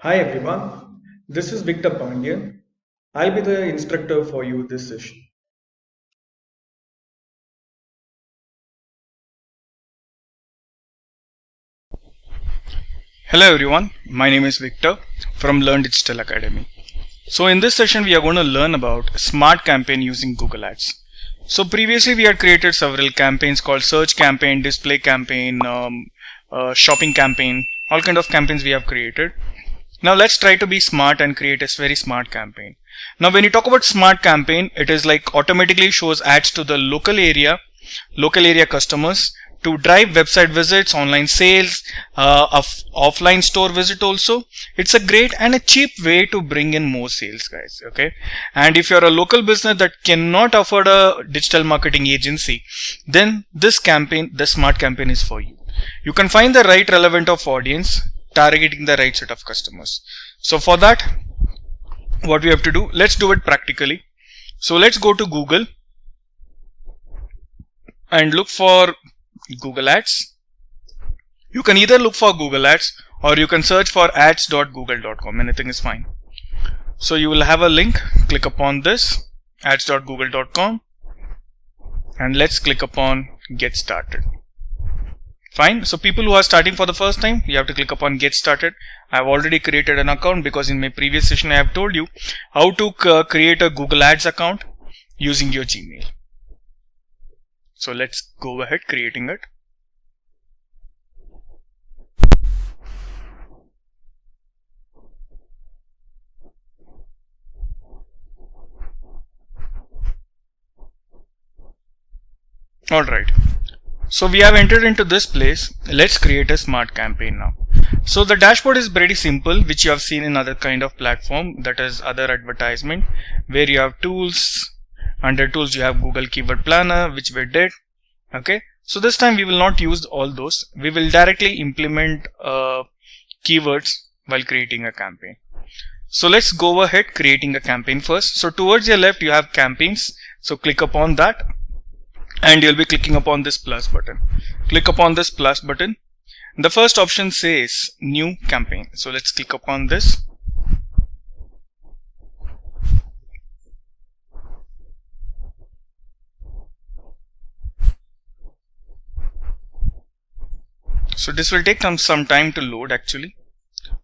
Hi everyone, this is Victor Pandian. I'll be the instructor for you this session. Hello everyone, my name is Victor from Learn Digital Academy. So in this session we are going to learn about Smart Campaign using Google Ads. So previously we had created several campaigns called search campaign, display campaign, shopping campaign, all kind of campaigns we have created. Now let's try to be smart and create a very smart campaign. Now when you talk about smart campaign, it is like automatically shows ads to the local area customers to drive website visits, online sales, offline store visit also. It's a great and a cheap way to bring in more sales, guys. Okay. And if you're a local business that cannot afford a digital marketing agency, then this campaign, the smart campaign is for you. You can find the right relevant of audience, targeting the right set of customers. So for that, what we have to do, let's do it practically. So let's go to Google and look for Google Ads. You can either look for Google Ads or you can search for ads.google.com. Anything is fine. So you will have a link. Click upon this ads.google.com and let's click upon get started. Fine. So people who are starting for the first time, you have to click upon get started. I have already created an account because in my previous session I have told you how to create a Google Ads account using your Gmail. So let's go ahead creating it. Alright. So we have entered into this place. Let's create a smart campaign now. So the dashboard is pretty simple, which you have seen in other kind of platform, that is other advertisement, where you have tools. Under tools you have Google Keyword Planner, which we did. Okay. So this time we will not use all those. We will directly implement keywords while creating a campaign. So let's go ahead creating a campaign first. So towards your left you have campaigns. So click upon that. And you'll be clicking upon this plus button. Click upon this plus button. The first option says new campaign. So let's click upon this. So this will take some time to load actually.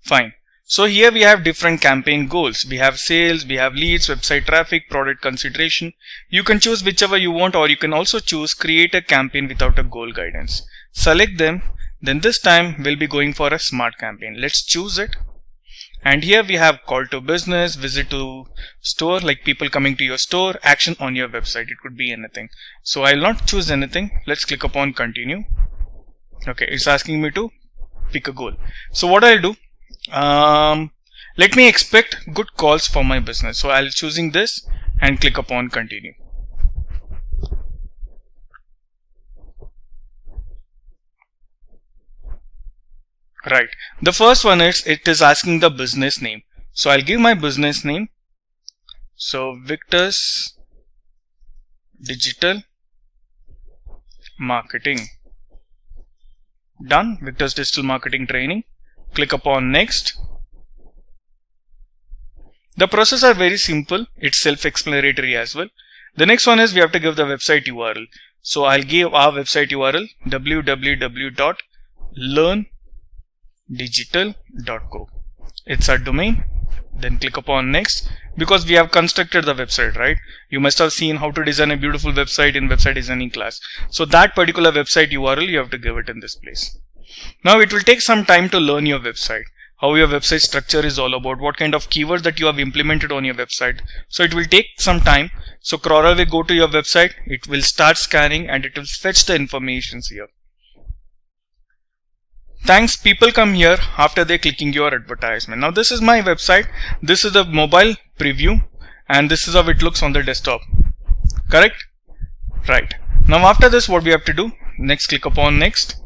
Fine. So here we have different campaign goals. We have sales, we have leads, website traffic, product consideration. You can choose whichever you want, or you can also choose create a campaign without a goal guidance. Select them. Then this time we'll be going for a smart campaign. Let's choose it. And here we have call to business, visit to store, like people coming to your store, action on your website. It could be anything. So I'll not choose anything. Let's click upon continue. Okay, it's asking me to pick a goal. So what I'll do, let me expect good calls for my business. So I'll choosing this and click upon continue. Right. The first one is it is asking the business name. So I'll give my business name. So Victor's Digital Marketing. Done. Victor's Digital Marketing Training. Click upon next. The process are very simple. It's self-explanatory as well. The next one is we have to give the website URL. So I'll give our website URL www.learndigital.co. It's our domain. Then click upon next, because we have constructed the website, right? You must have seen how to design a beautiful website in website designing class. So that particular website URL you have to give it in this place. Now it will take some time to learn your website, how your website structure is all about, what kind of keywords that you have implemented on your website. So it will take some time. So Crawler will go to your website, it will start scanning and it will fetch the informations here. Thanks, people come here after they clicking your advertisement. Now this is my website. This is the mobile preview and this is how it looks on the desktop. Correct? Right. Now after this, what we have to do? Next, click upon next.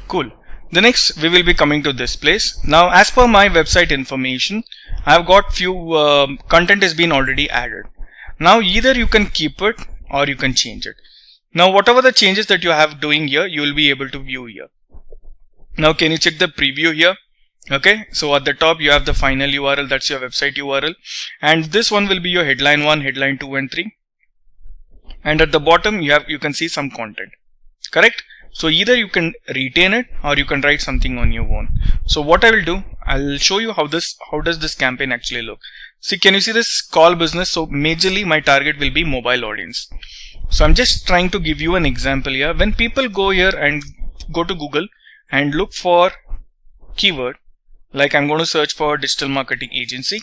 Cool. The next we will be coming to this place. Now as per my website information, I have got few content has been already added. Now either you can keep it or you can change it. Now whatever the changes that you have doing here, you will be able to view here. Now can you check the preview here? Okay, so at the top you have the final URL, that's your website URL, and this one will be your headline 1, headline 2 and 3, and at the bottom you can see some content, correct? So either you can retain it or you can write something on your own. So what I will do, I'll show you how does this campaign actually look. See, can you see this call business? So majorly my target will be mobile audience. So I'm just trying to give you an example here. When people go here and go to Google and look for keyword, like I'm going to search for digital marketing agency.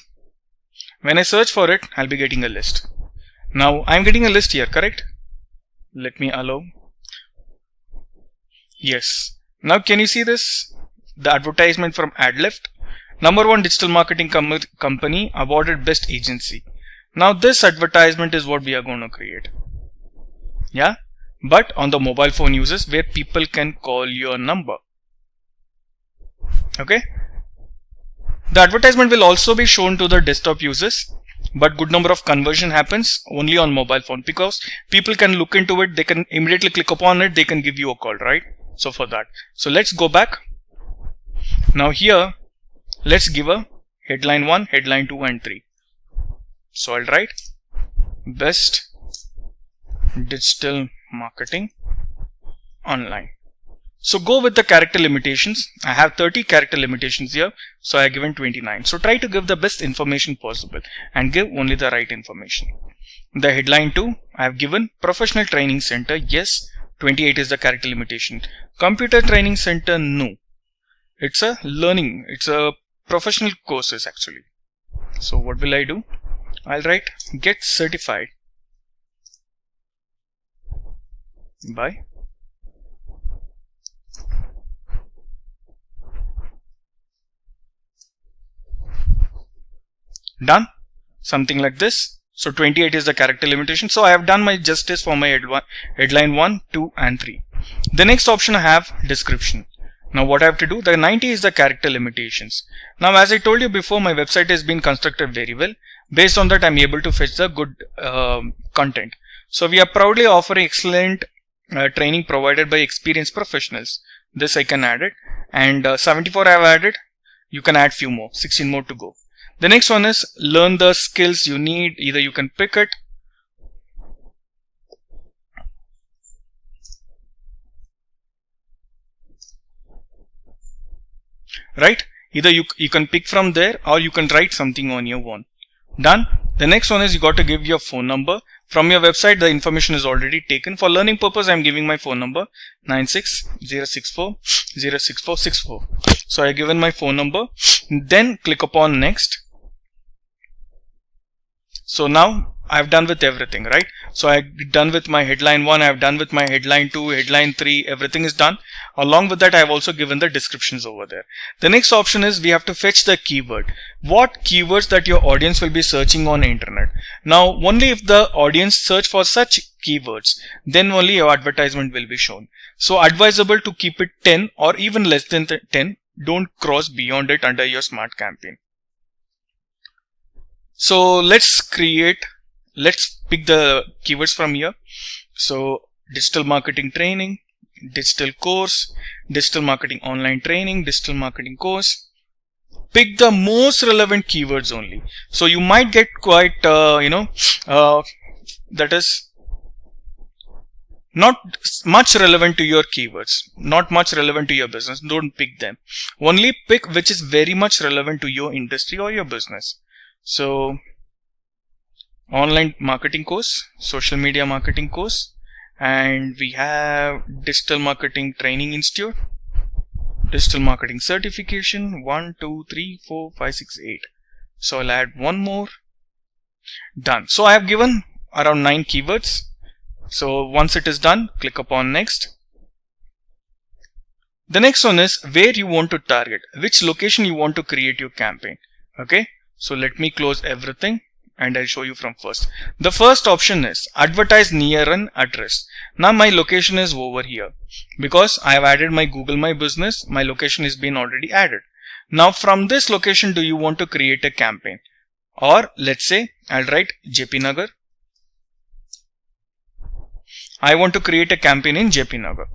When I search for it, I'll be getting a list. Now I'm getting a list here, correct? Let me allow. Yes. Now can you see this? The advertisement from AdLift. Number 1 digital marketing company awarded best agency. Now this advertisement is what we are going to create. Yeah. But on the mobile phone users where people can call your number. Okay. The advertisement will also be shown to the desktop users, but good number of conversion happens only on mobile phone because people can look into it, they can immediately click upon it, they can give you a call, right? So for that, so let's go back. Now here, let's give a headline 1, headline 2 and 3. So I'll write best digital marketing online. So go with the character limitations. I have 30 character limitations here, so I have given 29. So try to give the best information possible and give only the right information. The headline 2, I have given professional training center. Yes, 28 is the character limitation. Computer training center, no. It's a learning, it's a professional courses actually. So what will I do? I'll write get certified by done, something like this. So 28 is the character limitation. So I have done my justice for my headline 1, 2 and 3. The next option I have description. Now what I have to do, the 90 is the character limitations. Now as I told you before, my website has been constructed very well. Based on that, I'm able to fetch the good content. So we are proudly offering excellent training provided by experienced professionals. This I can add it, and 74 I have added. You can add few more, 16 more to go. The next one is learn the skills you need. Either you can pick it. Right? Either you can pick from there or you can write something on your own. Done. The next one is you got to give your phone number. From your website, the information is already taken. For learning purpose, I am giving my phone number 96064 So I have given my phone number. Then click upon next. So now I've done with everything, right? So I've done with my headline 1, I've done with my headline 2, headline 3, everything is done. Along with that, I've also given the descriptions over there. The next option is we have to fetch the keyword. What keywords that your audience will be searching on the internet. Now, only if the audience search for such keywords, then only your advertisement will be shown. So advisable to keep it 10 or even less than 10. Don't cross beyond it under your smart campaign. So let's pick the keywords from here. So digital marketing training, digital course, digital marketing online training, digital marketing course. Pick the most relevant keywords only. So you might get quite, that is not much relevant to your keywords, not much relevant to your business. Don't pick them. Only pick which is very much relevant to your industry or your business. So online marketing course, social media marketing course, and we have digital marketing training institute, digital marketing certification, 1, 2, 3, 4, 5, 6, 8. So I'll add one more. Done. So I have given around 9 keywords. So once it is done, click upon next. The next one is where you want to target, which location you want to create your campaign. Okay. So let me close everything and I'll show you from first. The first option is advertise near an address. Now my location is over here because I have added my Google My Business. My location is been already added. Now from this location, do you want to create a campaign? Or let's say I'll write JP Nagar. I want to create a campaign in JP Nagar.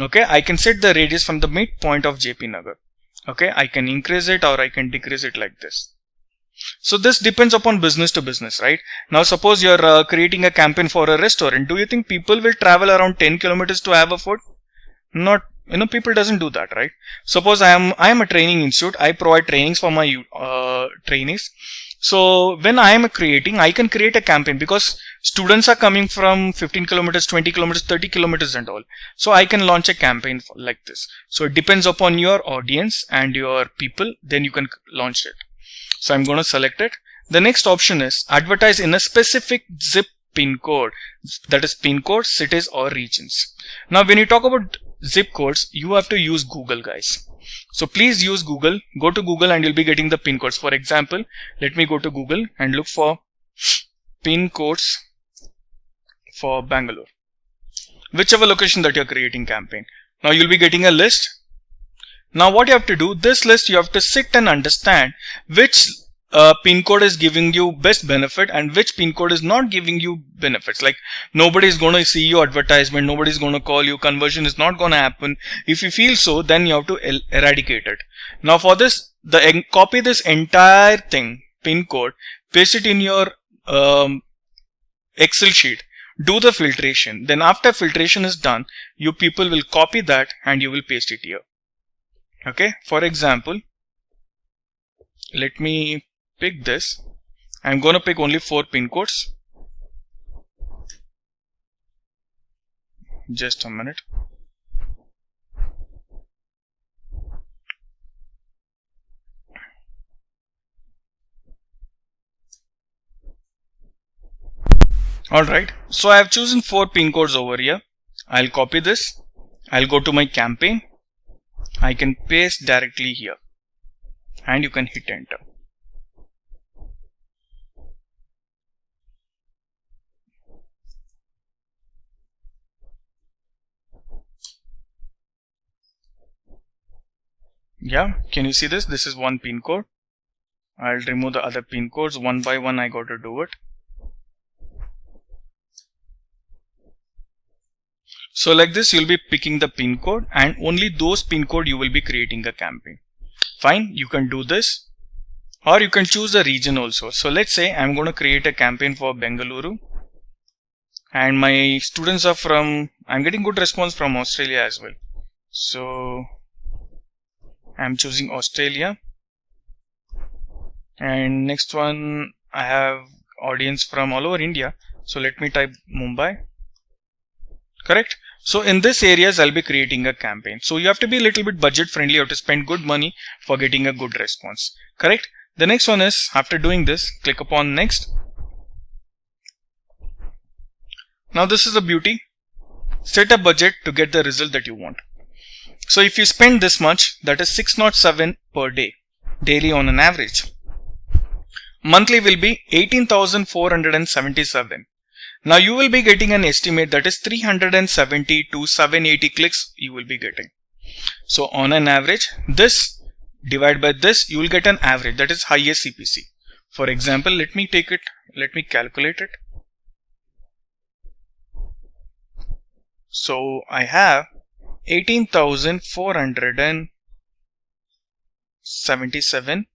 Okay, I can set the radius from the midpoint of JP Nagar. Okay, I can increase it or I can decrease it like this. So this depends upon business to business, right? Now suppose you're creating a campaign for a restaurant. Do you think people will travel around 10 kilometers to have a food? Not, people doesn't do that, right? Suppose I am a training institute. I provide trainings for my trainees. So when I am creating, I can create a campaign because students are coming from 15 kilometers, 20 kilometers, 30 kilometers and all. So I can launch a campaign like this. So it depends upon your audience and your people, then you can launch it. So I'm going to select it. The next option is advertise in a specific zip pin code, that is pin code, cities or regions. Now when you talk about zip codes, you have to use Google, guys. So please use Google. Go to Google and you'll be getting the pin codes. For example, let me go to Google and look for pin codes for Bangalore, whichever location that you're creating campaign. Now you'll be getting a list. Now what you have to do, this list you have to sit and understand which pin code is giving you best benefit and which pin code is not giving you benefits. Like nobody is going to see your advertisement, nobody is going to call you, conversion is not going to happen. If you feel so, then you have to eradicate it. Now for this, copy this entire thing, pin code, paste it in your Excel sheet, do the filtration. Then after filtration is done, you people will copy that and you will paste it here. Okay, for example, let me pick this. I'm going to pick only 4 pin codes. Just a minute. Alright, so I have chosen 4 pin codes over here. I'll copy this. I'll go to my campaign. I can paste directly here and you can hit enter. Yeah, can you see this? This is one pin code. I'll remove the other pin codes one by one. I got to do it. So like this, you'll be picking the pin code and only those pin code you will be creating a campaign. Fine, you can do this or you can choose a region also. So let's say I'm going to create a campaign for Bengaluru and my students are from, I'm getting good response from Australia as well. So I'm choosing Australia, and next one I have audience from all over India. So let me type Mumbai. Correct. So in this areas I'll be creating a campaign. So you have to be a little bit budget friendly. You have to spend good money for getting a good response. Correct. The next one is, after doing this, click upon next. Now this is the beauty. Set a budget to get the result that you want. So if you spend this much, that is 607 per day, daily on an average. Monthly will be 18,477. Now you will be getting an estimate that is 370 to 780 clicks you will be getting. So on an average, this divided by this, you will get an average, that is highest CPC. For example, let me calculate it. So I have 18,477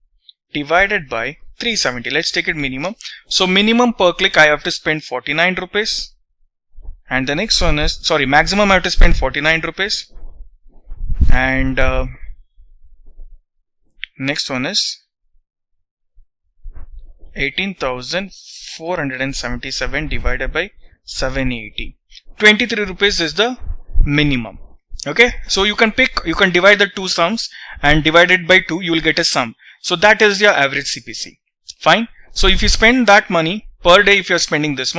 divided by 370. Let's take it minimum. So minimum per click I have to spend 49 rupees. And the next one is, sorry, maximum I have to spend 49 rupees. And next one is 18,477 divided by 780. 23 rupees is the minimum. Okay, so you can divide the two sums and divide it by 2, you will get a sum. So that is your average CPC. Fine. So if you spend that money per day, if you are spending this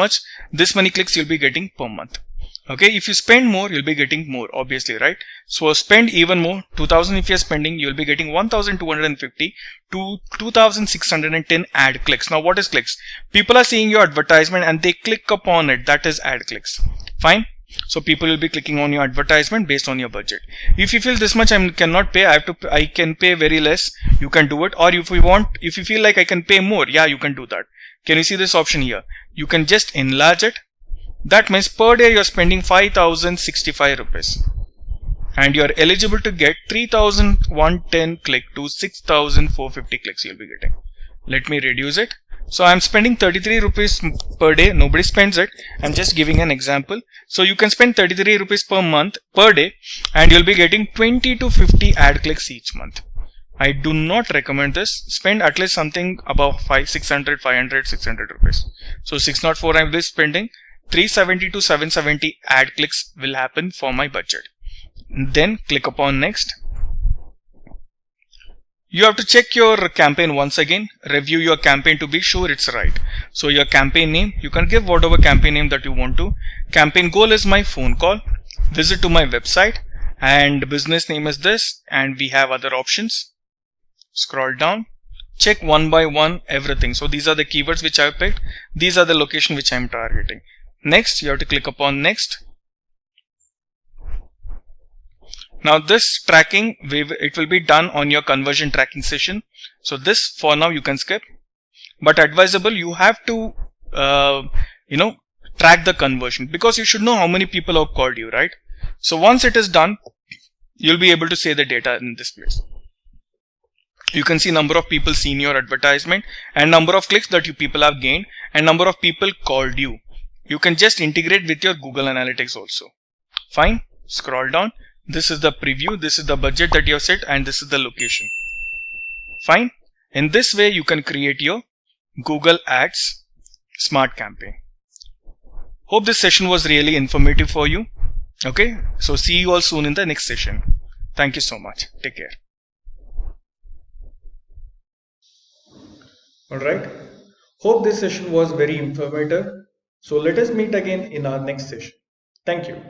many clicks you'll be getting per month. Okay, if you spend more, you'll be getting more, obviously, right? So spend even more. 2000 if you're spending, you'll be getting 1250 to 2610 ad clicks. Now, what is clicks? People are seeing your advertisement and they click upon it. That is ad clicks. Fine. So people will be clicking on your advertisement based on your budget. If you feel this much I cannot pay, I can pay very less, you can do it. Or if you feel like I can pay more, yeah, you can do that. Can you see this option here? You can just enlarge it. That means per day you're spending 5065 rupees and you're eligible to get 3110 click to 6450 clicks you'll be getting. Let me reduce it. So I'm spending 33 rupees per day. Nobody spends it. I'm just giving an example. So you can spend 33 rupees per month, per day, and you'll be getting 20 to 50 ad clicks each month. I do not recommend this. Spend at least something above 600 rupees. So 604 I will be spending. 370 to 770 ad clicks will happen for my budget. Then click upon next. You have to check your campaign once again, review your campaign to be sure it's right. So your campaign name, you can give whatever campaign name that you want to. Campaign goal is my phone call. Visit to my website and business name is this, and we have other options. Scroll down. Check one by one everything. So these are the keywords which I have picked. These are the location which I am targeting. Next, you have to click upon next. Now this tracking, it will be done on your conversion tracking session. So this for now you can skip, but advisable you have to track the conversion, because you should know how many people have called you, right? So once it is done, you'll be able to say the data in this place. You can see number of people seen your advertisement and number of clicks that you people have gained and number of people called you. You can just integrate with your Google Analytics also. Fine. Scroll down. This is the preview. This is the budget that you have set and this is the location. Fine. In this way, you can create your Google Ads Smart Campaign. Hope this session was really informative for you. Okay. So see you all soon in the next session. Thank you so much. Take care. Alright. Hope this session was very informative. So let us meet again in our next session. Thank you.